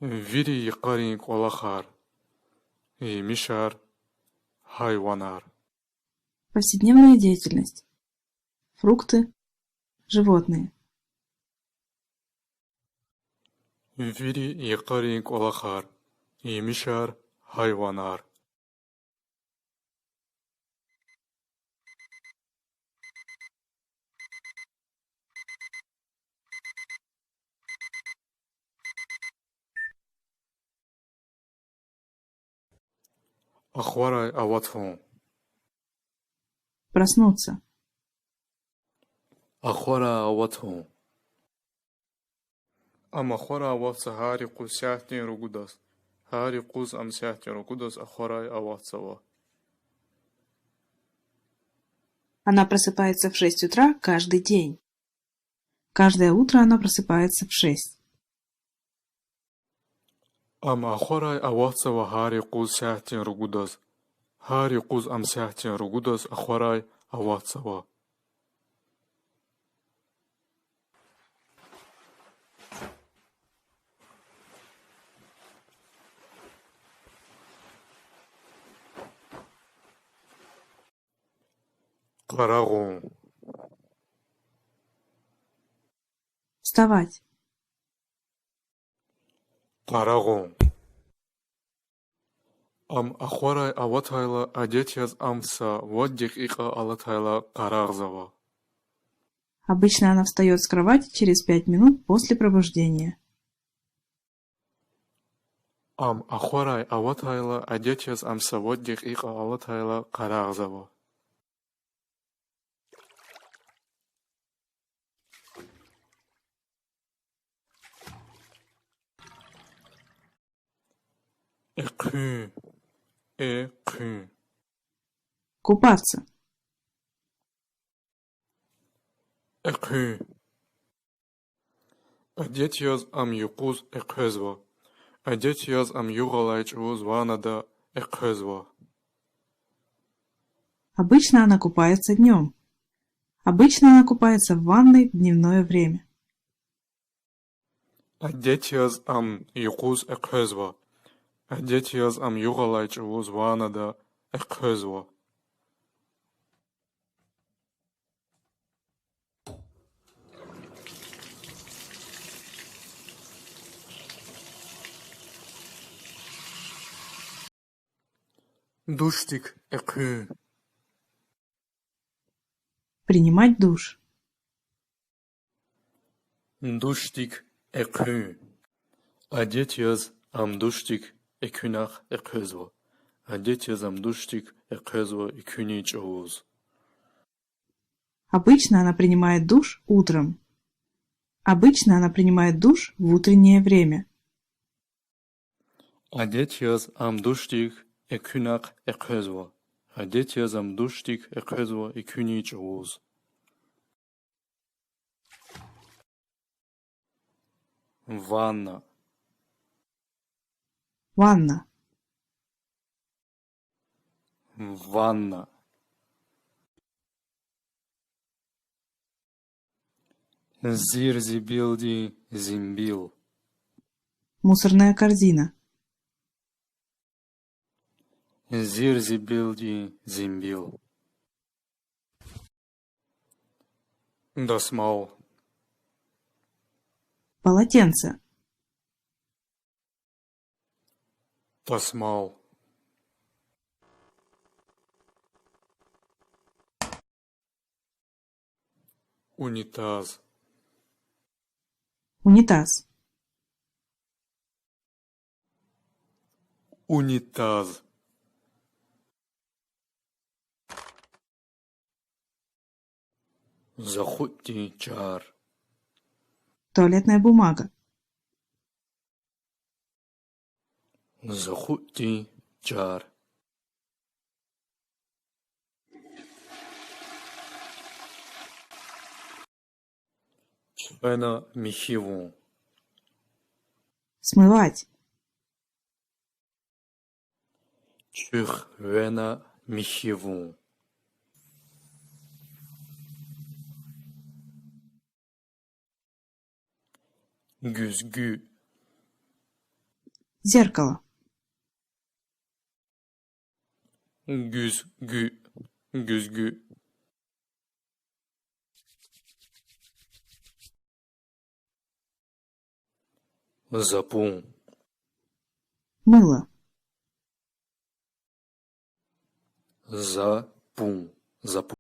Вири икъарин кьолахар, мишар, хайванар. Повседневная деятельность. Фрукты, животные. Вири икъарин кьолахар, мишар, хайванар. Ахварай аватфон. Проснуться. Ахвара аватфон. Ахвара аватса хари куз сяхтин ругудас. Хари куз сяхтин ругудас ахварай аватсава. Она просыпается в 6 утра каждый день. Каждое утро она просыпается в 6. Ахварай аватсава хари куз сяхтин ругудас. Хари куз сяхтин ругудас ахварай аватсава. Карагон. Вставать. Карагон. Ахварай аватайла адетяз амса воддик ика алатайла карагзава. Обычно она встает с кровати через 5 минут после пробуждения. Ахварай аватайла адетяз амса воддик ика алатайла карагзава. Экху. Экху. Купаться. Экху. Адетяз юкуз экхезва. Адетяз югалайчуз ванада экхезва. Обычно она купается днем. Обычно она купается в ванной в дневное время. Адетяз юкуз экхезва. Адетяз югалайчуз ванада экхезва. Душтик экху. Принимать душ. Душтик экху. Адетяз душтик экхунах экхезва. Адетяз душтик экхезва экхуничоуз. Обычно она принимает душ утром. Обычно она принимает душ в утреннее время. Адетяз душтик экхунах экхезва. Адетяз душтик экхезва экхуничоуз. Ванна. Ванна. Ванна. Зирзибилди зимбил. Мусорная корзина. Зирзибилди зимбил. Дасмал. Полотенце. Тасмал. Унитаз. Унитаз. Унитаз. Захутти чар. Туалетная бумага. Захутти чар. Чвена михиву. Смывать. Чвена михиву. Güzgü. Зеркало. Güzgü, güzgü. Запун, Мыло. запун, запун.